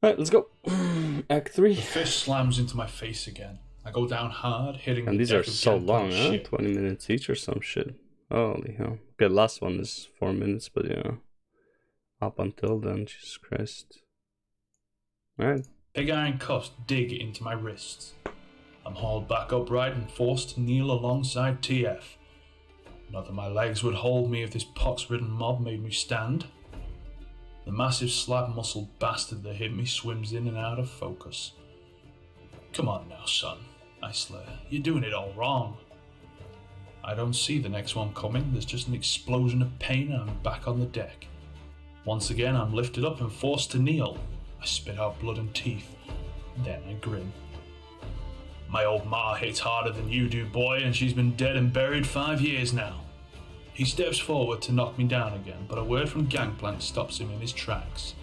Alright, let's go. Act 3. The fish slams into my face again. I go down hard, hitting And the these deck are of so long, huh? ship. 20 minutes each or some shit. Holy hell. Okay, last one is 4 minutes, but yeah. Up until then, Jesus Christ. Alright. Big iron cuffs dig into my wrists. I'm hauled back upright and forced to kneel alongside TF. Not that my legs would hold me if this pox-ridden mob made me stand. The massive slab-muscled bastard that hit me swims in and out of focus. Come on now, son, I slur. You're doing it all wrong. I don't see the next one coming. There's just an explosion of pain and I'm back on the deck. Once again, I'm lifted up and forced to kneel. I spit out blood and teeth. Then I grin. My old ma hits harder than you do, boy, and she's been dead and buried 5 years now. He steps forward to knock me down again, but a word from Gangplank stops him in his tracks.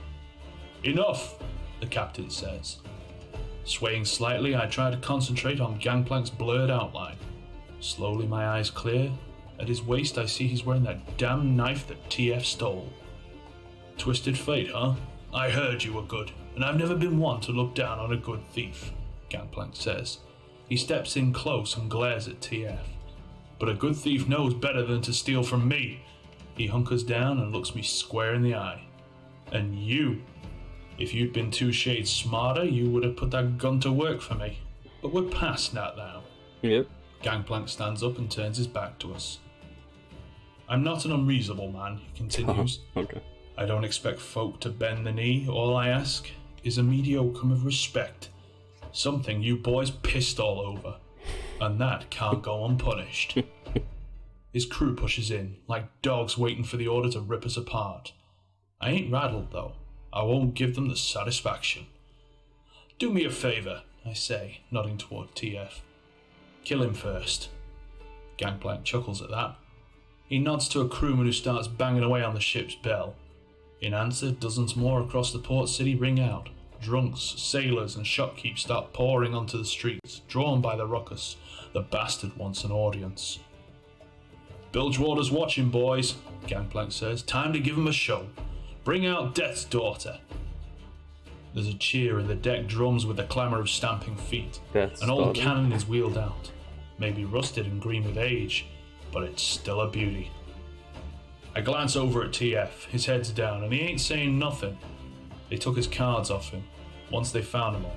Enough, the captain says. Swaying slightly, I try to concentrate on Gangplank's blurred outline. Slowly my eyes clear. At his waist I see he's wearing that damn knife that TF stole. Twisted fate, huh? I heard you were good, and I've never been one to look down on a good thief, Gangplank says. He steps in close and glares at TF. But a good thief knows better than to steal from me. He hunkers down and looks me square in the eye. And you, if you'd been 2 shades smarter, you would have put that gun to work for me. But we're past that now. Yep. Gangplank stands up and turns his back to us. I'm not an unreasonable man, he continues. Okay. I don't expect folk to bend the knee. All I ask is a mediocre of respect. Something you boys pissed all over. And that can't go unpunished. His crew pushes in, like dogs waiting for the order to rip us apart. I ain't rattled, though. I won't give them the satisfaction. Do me a favour, I say, nodding toward TF. Kill him first. Gangplank chuckles at that. He nods to a crewman who starts banging away on the ship's bell. In answer, dozens more across the port city ring out. Drunks, sailors, and shopkeepers start pouring onto the streets, drawn by the ruckus. The bastard wants an audience. Bilgewater's watching, boys, Gangplank says. Time to give him a show. Bring out Death's daughter. There's a cheer and the deck drums with the clamour of stamping feet. An old cannon is wheeled out. Maybe rusted and green with age, but it's still a beauty. I glance over at TF. His head's down and he ain't saying nothing. They took his cards off him, once they found them all.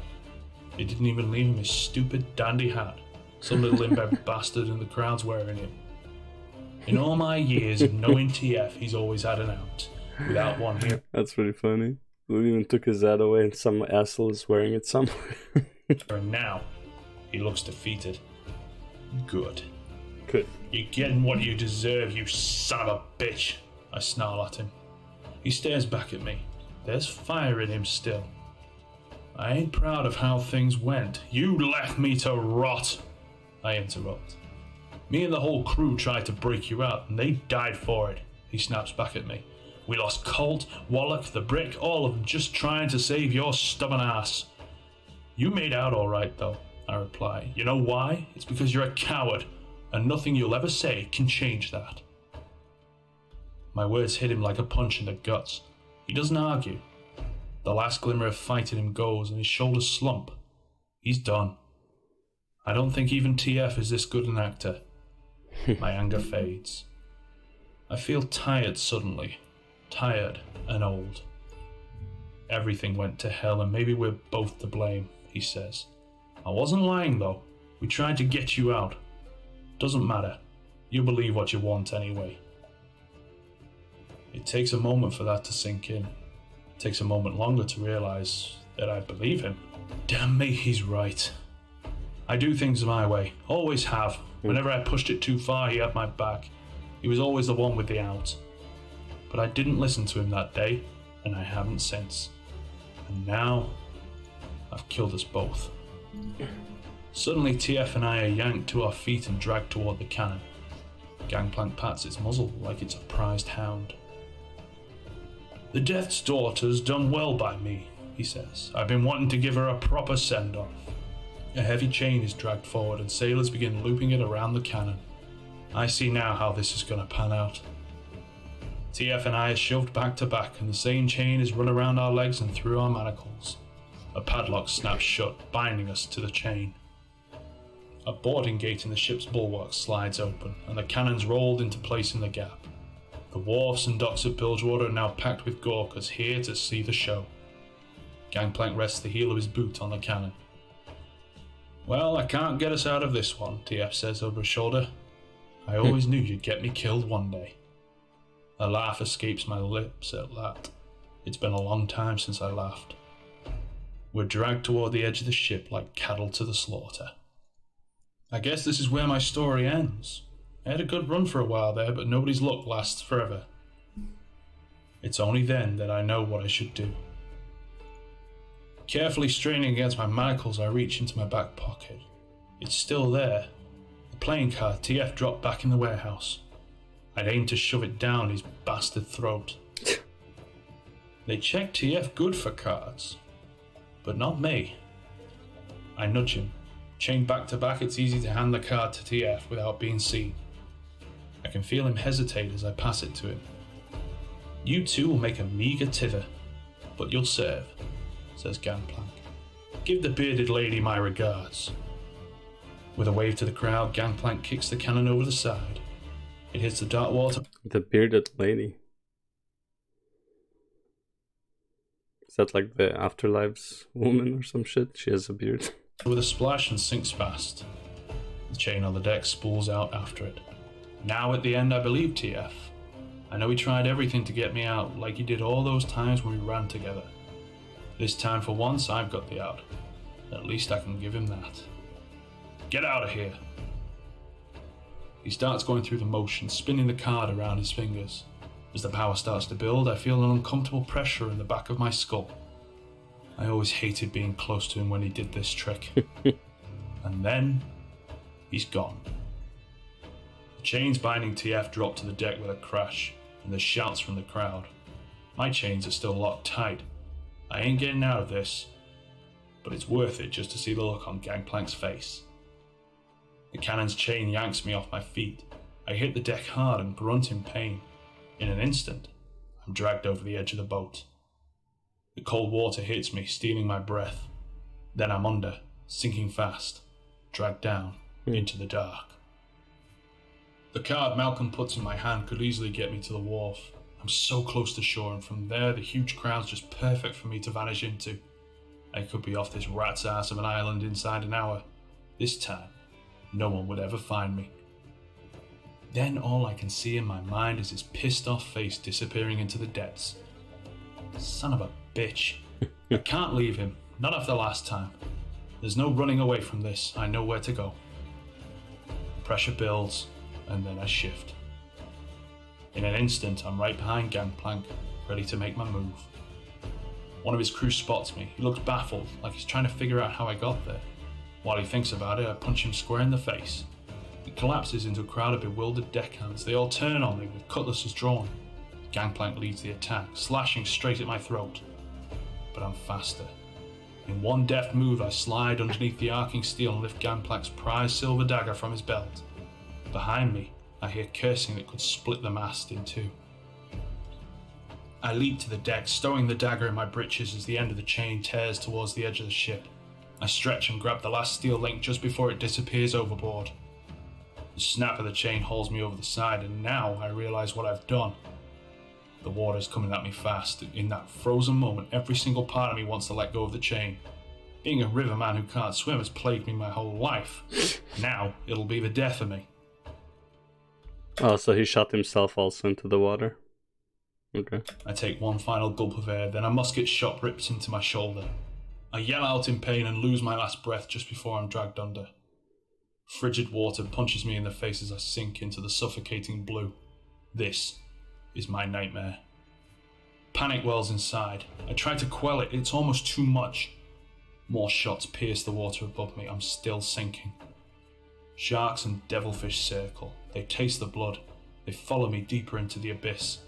They didn't even leave him his stupid dandy hat. Some little imbib bastard in the crowd's wearing it. In all my years of knowing TF, he's always had an out, without one here. That's pretty funny. We even took his hat away and some asshole is wearing it somewhere. And now, he looks defeated. Good. Good. You're getting what you deserve, you son of a bitch, I snarl at him. He stares back at me. There's fire in him still. I ain't proud of how things went. You left me to rot, I interrupt. Me and the whole crew tried to break you out, and they died for it, he snaps back at me. We lost Colt, Wallach, the Brick, all of them just trying to save your stubborn ass. You made out all right, though, I reply. You know why? It's because you're a coward, and nothing you'll ever say can change that. My words hit him like a punch in the guts. He doesn't argue. The last glimmer of fight in him goes, and his shoulders slump. He's done. I don't think even TF is this good an actor. My anger fades. I feel tired suddenly. Tired and old. Everything went to hell and maybe we're both to blame, he says. I wasn't lying though. We tried to get you out. Doesn't matter. You believe what you want anyway. It takes a moment for that to sink in. It takes a moment longer to realise that I believe him. Damn me, he's right. I do things my way. Always have. Whenever I pushed it too far, he had my back. He was always the one with the out. But I didn't listen to him that day, and I haven't since. And now, I've killed us both. Suddenly, TF and I are yanked to our feet and dragged toward the cannon. Gangplank pats its muzzle like it's a prized hound. The Death's daughter's done well by me, he says. I've been wanting to give her a proper send-off. A heavy chain is dragged forward and sailors begin looping it around the cannon. I see now how this is going to pan out. TF and I are shoved back to back and the same chain is run around our legs and through our manacles. A padlock snaps shut, binding us to the chain. A boarding gate in the ship's bulwark slides open, and the cannons rolled into place in the gap. The wharfs and docks at Bilgewater are now packed with Gawkers here to see the show. Gangplank rests the heel of his boot on the cannon. "Well, I can't get us out of this one," TF says over his shoulder. "I always knew you'd get me killed one day." A laugh escapes my lips at that. It's been a long time since I laughed. We're dragged toward the edge of the ship like cattle to the slaughter. I guess this is where my story ends. I had a good run for a while there, but nobody's luck lasts forever. It's only then that I know what I should do. Carefully straining against my manacles, I reach into my back pocket. It's still there. The playing card TF dropped back in the warehouse. I'd aimed to shove it down his bastard throat. They check TF good for cards, but not me. I nudge him. Chained back to back, it's easy to hand the card to TF without being seen. I can feel him hesitate as I pass it to him. "You two will make a meagre tither, but you'll serve," says Gangplank. "Give the bearded lady my regards." With a wave to the crowd, Gangplank kicks the cannon over the side. It hits the dark water. The bearded lady. Is that like the Afterlife's woman or some shit? She has a beard. With a splash and sinks fast. The chain on the deck spools out after it. Now at the end, I believe TF. I know he tried everything to get me out, like he did all those times when we ran together. This time for once, I've got the out. At least I can give him that. "Get out of here." He starts going through the motion, spinning the card around his fingers. As the power starts to build, I feel an uncomfortable pressure in the back of my skull. I always hated being close to him when he did this trick. And then, he's gone. The chains binding TF drop to the deck with a crash, and there's shouts from the crowd. My chains are still locked tight. I ain't getting out of this, but it's worth it just to see the look on Gangplank's face. The cannon's chain yanks me off my feet. I hit the deck hard and grunt in pain. In an instant, I'm dragged over the edge of the boat. The cold water hits me, stealing my breath. Then I'm under, sinking fast, dragged down into the dark. The card Malcolm puts in my hand could easily get me to the wharf. I'm so close to shore, and from there the huge crowd's just perfect for me to vanish into. I could be off this rat's ass of an island inside an hour. This time, no one would ever find me. Then all I can see in my mind is his pissed off face disappearing into the depths. Son of a bitch. I can't leave him, not after last time. There's no running away from this, I know where to go. Pressure builds, and then I shift. In an instant, I'm right behind Gangplank, ready to make my move. One of his crew spots me. He looks baffled, like he's trying to figure out how I got there. While he thinks about it, I punch him square in the face. He collapses into a crowd of bewildered deckhands. They all turn on me with cutlasses drawn. Gangplank leads the attack, slashing straight at my throat. But I'm faster. In one deft move, I slide underneath the arcing steel and lift Gangplank's prized silver dagger from his belt. Behind me, I hear cursing that could split the mast in two. I leap to the deck, stowing the dagger in my breeches as the end of the chain tears towards the edge of the ship. I stretch and grab the last steel link just before it disappears overboard. The snap of the chain hauls me over the side, and now I realize what I've done. The water's coming at me fast. In that frozen moment, every single part of me wants to let go of the chain. Being a riverman who can't swim has plagued me my whole life. Now, it'll be the death of me. Oh, so he shot himself also into the water. Okay. I take one final gulp of air, then a musket shot rips into my shoulder. I yell out in pain and lose my last breath just before I'm dragged under. Frigid water punches me in the face as I sink into the suffocating blue. This is my nightmare. Panic wells inside. I try to quell it, it's almost too much. More shots pierce the water above me, I'm still sinking. Sharks and devilfish circle. They taste the blood. They follow me deeper into the abyss.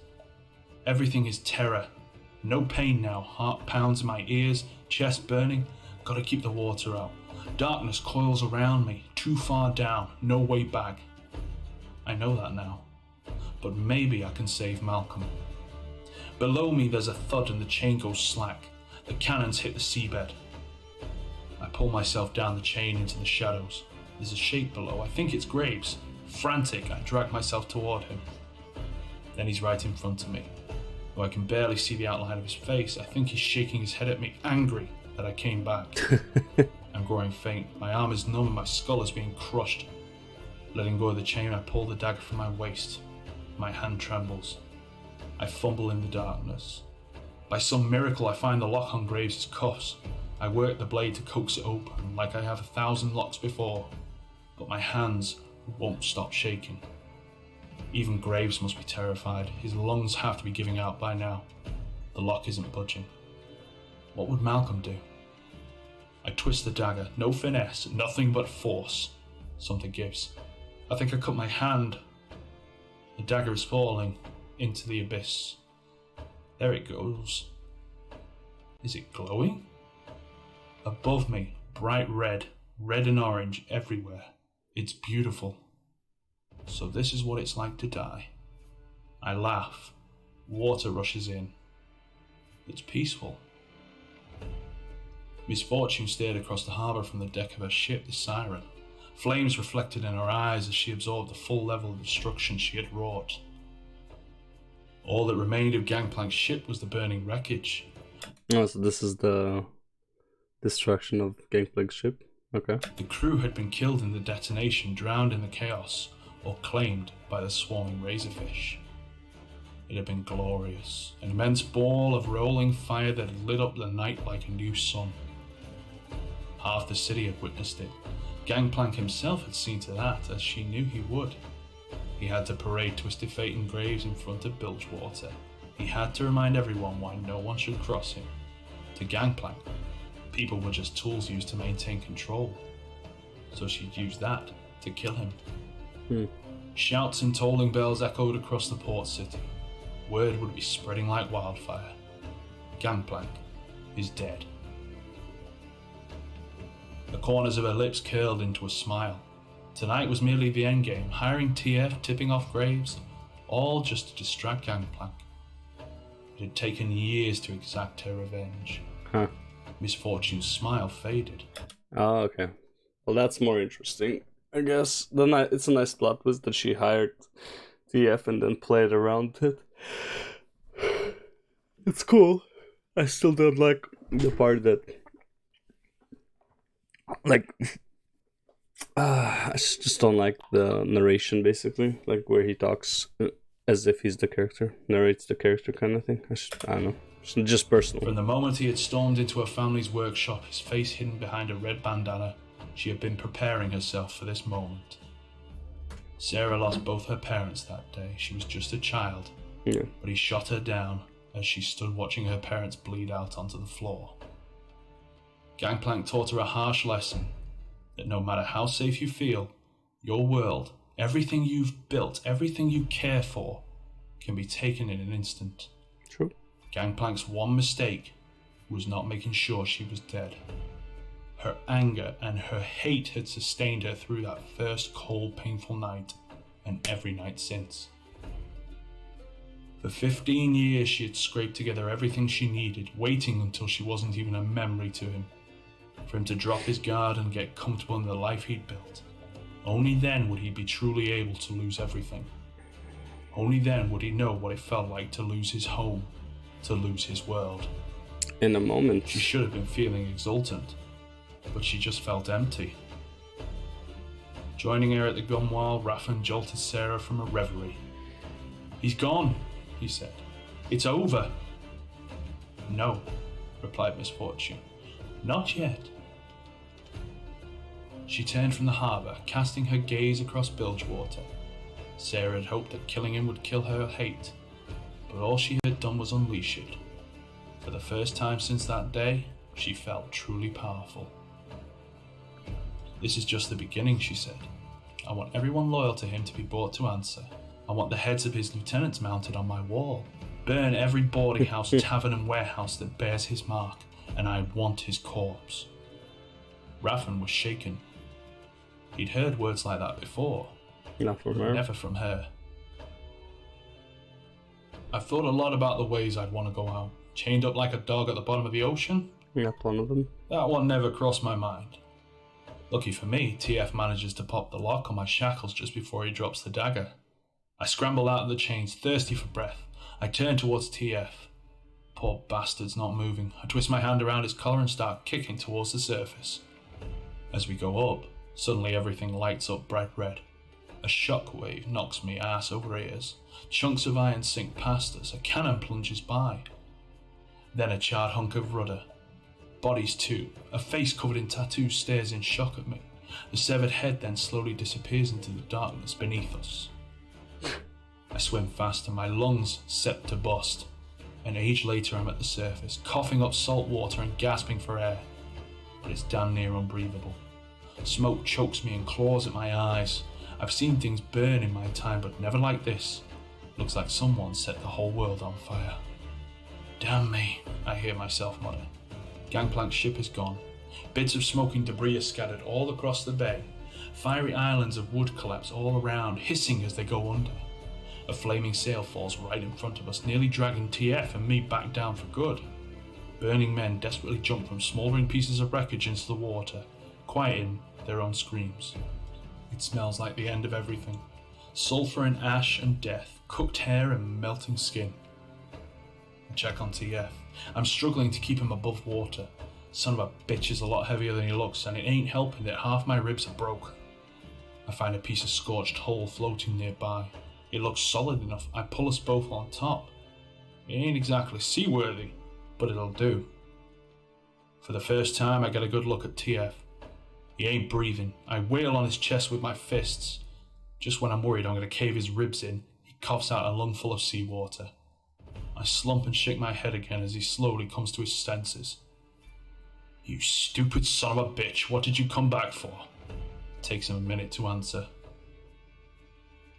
Everything is terror. No pain now. Heart pounds in my ears, chest burning. Gotta keep the water out. Darkness coils around me. Too far down. No way back. I know that now. But maybe I can save Malcolm. Below me there's a thud and the chain goes slack. The cannons hit the seabed. pull myself down the chain into the shadows. There's a shape below. I think it's Graves. Frantic, I drag myself toward him. Then he's right in front of me. Though I can barely see the outline of his face, I think he's shaking his head at me, angry that I came back. I'm growing faint. My arm is numb and my skull is being crushed. Letting go of the chain, I pull the dagger from my waist. My hand trembles. I fumble in the darkness. By some miracle, I find the lock on Graves' cuffs. I work the blade to coax it open, like I have 1,000 locks before. But my hands won't stop shaking. Even Graves must be terrified. His lungs have to be giving out by now. The lock isn't budging. What would Malcolm do? I twist the dagger. No finesse, nothing but force. Something gives. I think I cut my hand. The dagger is falling into the abyss. There it goes. Is it glowing? Above me, bright red, red and orange everywhere. It's beautiful. So this is what it's like to die. I laugh. Water rushes in. It's peaceful. Misfortune stared across the harbour from the deck of her ship, the Siren. Flames reflected in her eyes as she absorbed the full level of destruction she had wrought. All that remained of Gangplank's ship was the burning wreckage. Oh, so this is the destruction of Gangplank's ship? Okay. The crew had been killed in the detonation, drowned in the chaos, or claimed by the swarming razorfish. It had been glorious, an immense ball of rolling fire that had lit up the night like a new sun. Half the city had witnessed it. Gangplank himself had seen to that, as she knew he would. He had to parade Twisted Fate and Graves in front of Bilgewater. He had to remind everyone why no one should cross him. To Gangplank, people were just tools used to maintain control. So she'd use that to kill him. Shouts and tolling bells echoed across the port city. Word would be spreading like wildfire. Gangplank is dead. The corners of her lips curled into a smile. Tonight was merely the endgame, hiring TF, tipping off Graves, all just to distract Gangplank. It had taken years to exact her revenge. Misfortune's smile faded. Oh, okay. Well, that's more interesting. I guess it's a nice plot twist that she hired TF and then played around it. It's cool. I still don't like the part that, like, I just don't like the narration, basically, like where he talks as if he's the character, narrates the character kind of thing. I don't know. It's just personal. From the moment he had stormed into her family's workshop, his face hidden behind a red bandana, she had been preparing herself for this moment. Sarah lost both her parents that day. She was just a child, but he shot her down as she stood watching her parents bleed out onto the floor. Gangplank taught her a harsh lesson, that no matter how safe you feel, your world, everything you've built, everything you care for, can be taken in an instant. True. Gangplank's one mistake was not making sure she was dead. Her anger and her hate had sustained her through that first cold, painful night, and every night since. For 15 years she had scraped together everything she needed, waiting until she wasn't even a memory to him, for him to drop his guard and get comfortable in the life he'd built. Only then would he be truly able to lose everything. Only then would he know what it felt like to lose his home, to lose his world. In a moment. She should have been feeling exultant, but she just felt empty. Joining her at the gunwale, Raffen jolted Sarah from a reverie. "He's gone," he said. "It's over." "No," replied Misfortune. "Not yet." She turned from the harbour, casting her gaze across Bilgewater. Sarah had hoped that killing him would kill her hate, but all she had done was unleash it. For the first time since that day, she felt truly powerful. "This is just the beginning," she said. "I want everyone loyal to him to be brought to answer. I want the heads of his lieutenants mounted on my wall. Burn every boarding house, tavern and warehouse that bears his mark, and I want his corpse." Raffen was shaken. He'd heard words like that before, Not from but her. never from her. "I've thought a lot about the ways I'd want to go out. Chained up like a dog at the bottom of the ocean, Not one of them. That one never crossed my mind. Lucky for me, TF manages to pop the lock on my shackles just before he drops the dagger. I scramble out of the chains, thirsty for breath. I turn towards TF. Poor bastard's not moving. I twist my hand around his collar and start kicking towards the surface. As we go up, suddenly everything lights up bright red. A shockwave knocks me ass over ears. Chunks of iron sink past us. A cannon plunges by. Then a charred hunk of rudder. Bodies too. A face covered in tattoos stares in shock at me. The severed head then slowly disappears into the darkness beneath us. I swim fast and my lungs set to bust. An age later I'm at the surface, coughing up salt water and gasping for air. But it's damn near unbreathable. Smoke chokes me and claws at my eyes. I've seen things burn in my time, but never like this. Looks like someone set the whole world on fire. Damn me, I hear myself mutter. Gangplank's ship is gone. Bits of smoking debris are scattered all across the bay. Fiery islands of wood collapse all around, hissing as they go under. A flaming sail falls right in front of us, nearly dragging TF and me back down for good. Burning men desperately jump from smouldering pieces of wreckage into the water, quieting their own screams. It smells like the end of everything. Sulphur and ash and death, cooked hair and melting skin. I check on TF. I'm struggling to keep him above water. Son of a bitch is a lot heavier than he looks, and it ain't helping that half my ribs are broke. I find a piece of scorched hull floating nearby. It looks solid enough. I pull us both on top. It ain't exactly seaworthy, but it'll do. For the first time, I get a good look at TF. He ain't breathing. I wail on his chest with my fists. Just when I'm worried I'm going to cave his ribs in, he coughs out a lungful of seawater. I slump and shake my head again as he slowly comes to his senses. You stupid son of a bitch, what did you come back for? It takes him a minute to answer.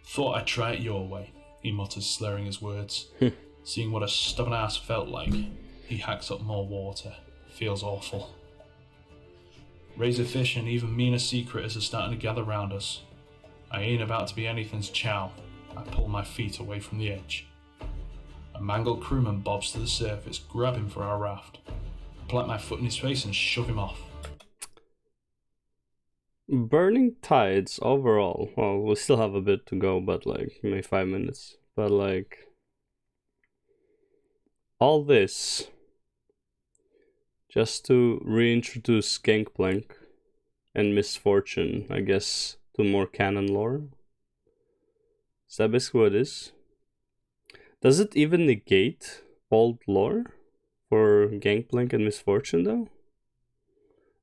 Thought I'd try it your way, he mutters, slurring his words. Seeing what a stubborn ass felt like, he hacks up more water. Feels awful. Razorfish and even meaner sea critters are starting to gather round us. I ain't about to be anything's chow. I pull my feet away from the edge. A mangled crewman bobs to the surface, grab him for our raft. I plant my foot in his face and shove him off. Burning Tides overall. Well, we'll still have a bit to go, but like maybe 5 minutes. But like all this just to reintroduce Gangplank and Misfortune, I guess, to more canon lore. Is that basically what it is? Does it even negate old lore for Gangplank and Misfortune though?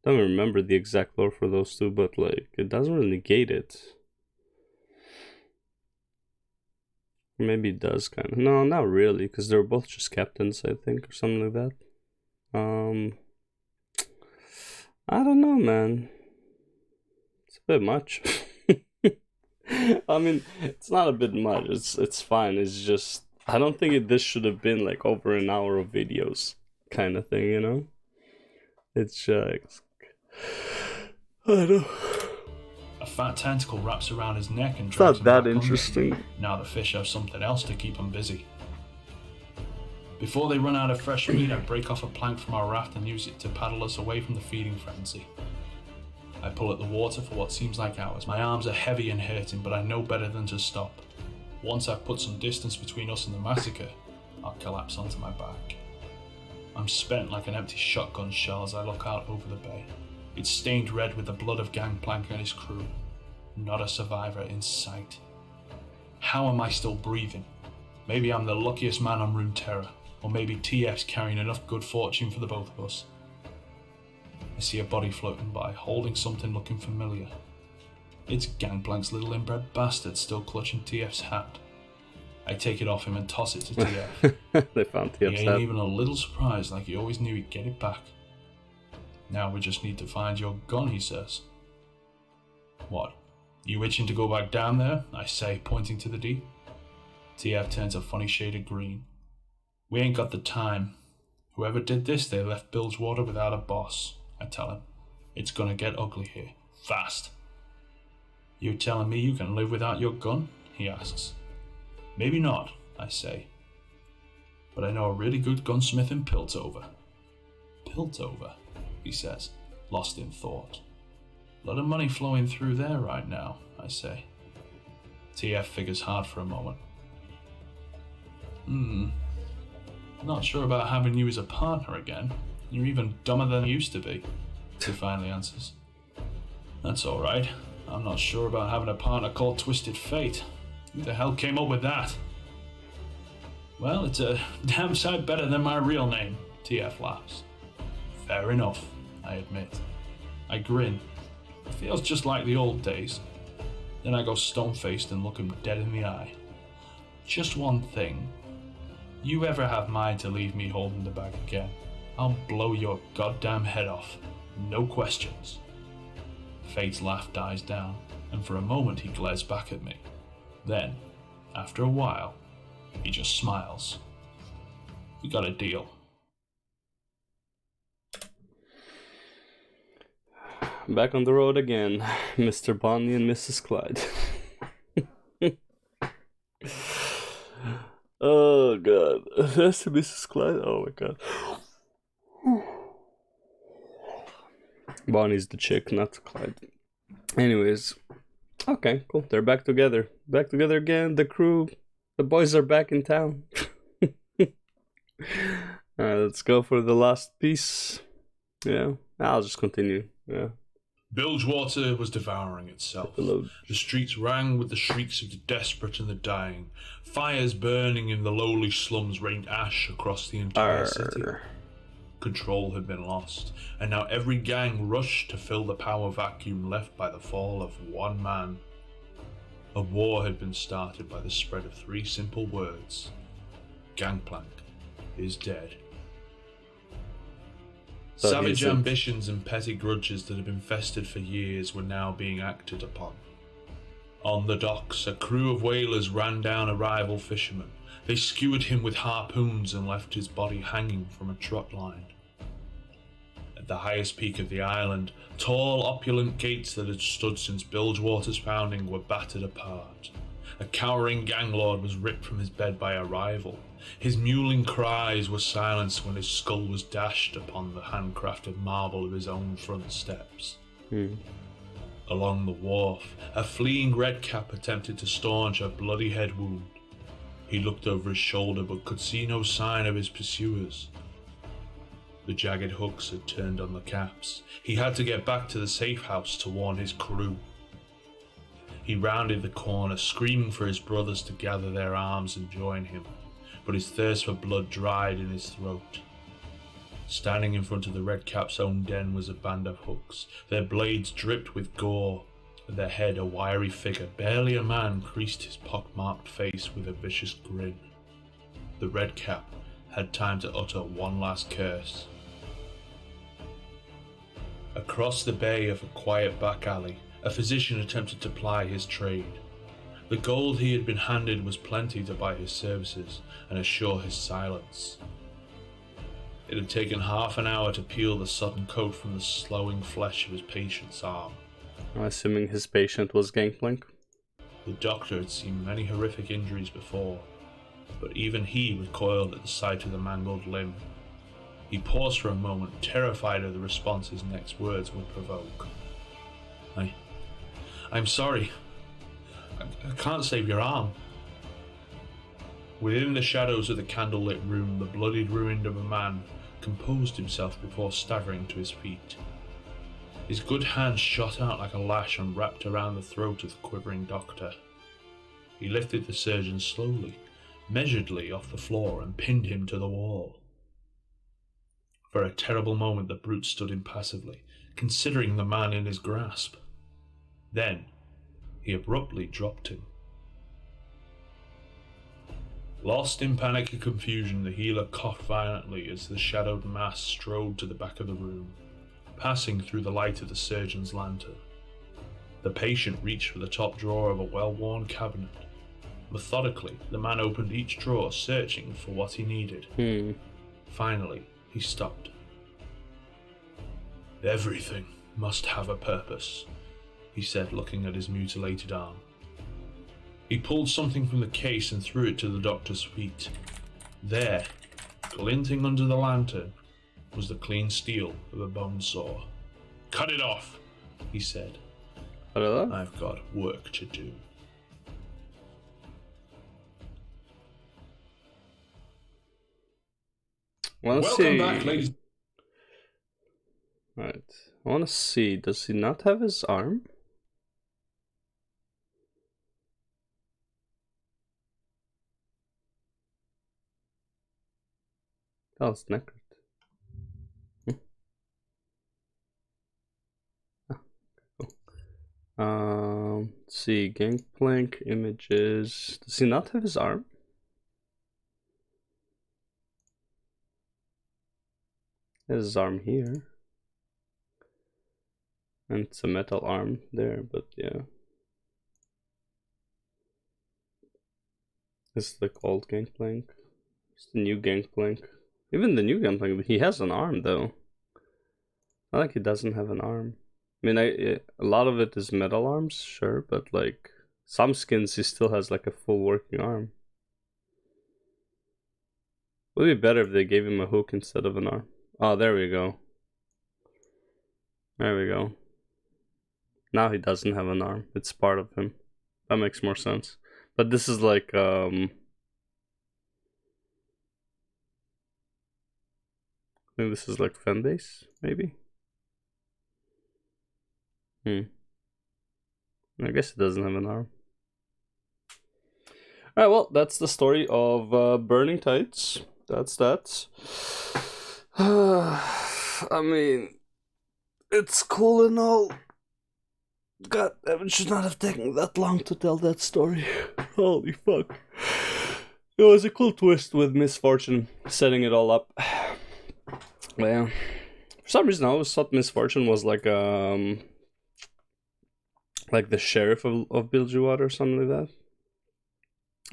I don't remember the exact lore for those two, but like it doesn't really negate it. Maybe it does kind of. No, not really, because they're both just captains, I think, or something like that. I don't know, man. It's a bit much. I mean, it's not a bit much. It's fine. It's just I don't think this should have been like over an hour of videos, kind of thing. You know? It's just I don't know. A fat tentacle wraps around his neck and It's drags not him that back interesting. under. Now the fish have something else to keep them busy. Before they run out of fresh meat, I break off a plank from our raft and use it to paddle us away from the feeding frenzy. I pull at the water for what seems like hours. My arms are heavy and hurting, but I know better than to stop. Once I've put some distance between us and the massacre, I'll collapse onto my back. I'm spent like an empty shotgun shell as I look out over the bay. It's stained red with the blood of Gangplank and his crew. Not a survivor in sight. How am I still breathing? Maybe I'm the luckiest man on Rune Terror, or maybe TF's carrying enough good fortune for the both of us. I see a body floating by, holding something looking familiar. It's Gangplank's little inbred bastard still clutching TF's hat. I take it off him and toss it to TF. They found TF's He hat. ain't even a little surprised, like he always knew he'd get it back. Now we just need to find your gun, he says. What? You itching to go back down there? I say, pointing to the deep. TF turns a funny shade of green. We ain't got the time. Whoever did this, they left Bilgewater without a boss, I tell him. It's gonna get ugly here. Fast. You telling me you can live without your gun? He asks. Maybe not, I say. But I know a really good gunsmith in Piltover. hilt over, he says, lost in thought. A lot of money flowing through there right now, I say. TF figures hard for a moment. Not sure about having you as a partner again. You're even dumber than you used to be, he finally answers. That's alright. I'm not sure about having a partner called Twisted Fate. Who the hell came up with that? Well, it's a damn sight better than my real name, TF laughs. Fair enough, I admit. I grin. It feels just like the old days. Then I go stone-faced and look him dead in the eye. Just one thing. You ever have mind to leave me holding the bag again, I'll blow your goddamn head off. No questions. Fate's laugh dies down, and for a moment he glares back at me. Then, after a while, he just smiles. We got a deal. Back on the road again, Mr. Bonnie and Mrs. Clyde. Oh god, that's Mrs. Clyde. Oh my god. Bonnie's the chick, not Clyde. Anyways, okay, cool. They're back together. Back together again. The crew, the boys are back in town. Alright, let's go for the last piece. Yeah, I'll just continue. Yeah. Bilgewater was devouring itself. The streets rang with the shrieks of the desperate and the dying. Fires burning in the lowly slums rained ash across the entire city. Control had been lost, and now every gang rushed to fill the power vacuum left by the fall of one man. A war had been started by the spread of 3 simple words. Gangplank is dead. Savage ambitions and petty grudges that had been festered for years were now being acted upon. On the docks, a crew of whalers ran down a rival fisherman. They skewered him with harpoons and left his body hanging from a trot line. At the highest peak of the island, tall, opulent gates that had stood since Bilgewater's founding were battered apart. A cowering ganglord was ripped from his bed by a rival. His mewling cries were silenced when his skull was dashed upon the handcrafted marble of his own front steps. Along the wharf, a fleeing redcap attempted to staunch a bloody head wound. He looked over his shoulder but could see no sign of his pursuers. The jagged hooks had turned on the caps. He had to get back to the safe house to warn his crew. He rounded the corner, screaming for his brothers to gather their arms and join him, but his thirst for blood dried in his throat. Standing in front of the redcap's own den was a band of hooks. Their blades dripped with gore. At their head, a wiry figure, barely a man, creased his pock-marked face with a vicious grin. The redcap had time to utter one last curse. Across the bay of a quiet back alley, a physician attempted to ply his trade. The gold he had been handed was plenty to buy his services and assure his silence. It had taken half an hour to peel the sodden coat from the slowing flesh of his patient's arm. Assuming his patient was Gangplank. The doctor had seen many horrific injuries before, but even he recoiled at the sight of the mangled limb. He paused for a moment, terrified of the response his next words would provoke. I'm sorry. I can't save your arm. Within the shadows of the candlelit room, the bloodied ruin of a man composed himself before staggering to his feet. His good hand shot out like a lash and wrapped around the throat of the quivering doctor. He lifted the surgeon slowly, measuredly off the floor and pinned him to the wall. For a terrible moment the brute stood impassively, considering the man in his grasp. Then, he abruptly dropped him. Lost in panic and confusion, the healer coughed violently as the shadowed mass strode to the back of the room, passing through the light of the surgeon's lantern. The patient reached for the top drawer of a well-worn cabinet. Methodically, the man opened each drawer, searching for what he needed. Finally, he stopped. Everything must have a purpose, he said, looking at his mutilated arm. He pulled something from the case and threw it to the doctor's feet. There, glinting under the lantern, was the clean steel of a bone saw. "Cut it off," he said. Hello? "I've got work to do." Welcome back, ladies. Right. I want to see. Does he not have his arm? Oh, it's knackered. Let's see. Gangplank images. Does he not have his arm? He has his arm here. And it's a metal arm there, but yeah. It's like old Gangplank. It's the new Gangplank. Even the new Gangplank, he has an arm though. Not like he doesn't have an arm. I mean, a lot of it is metal arms, sure, but like some skins he still has like a full working arm. Would be better if they gave him a hook instead of an arm. Oh, there we go. There we go. Now he doesn't have an arm. It's part of him. That makes more sense. But this is like I think this is like fan base, maybe. I guess it doesn't have an arm. Alright, well, that's the story of Burning Tides. That's that. I mean, it's cool and all. God, it should not have taken that long to tell that story. Holy fuck. It was a cool twist with Misfortune setting it all up. But yeah. For some reason I always thought Misfortune was like the sheriff of Bilgewater or something like that.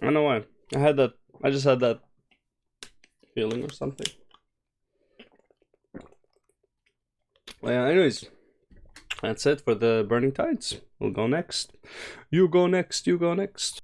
I don't know why. I just had that feeling or something. Well, yeah, anyways. That's it for the Burning Tides. We'll go next. You go next. You go next.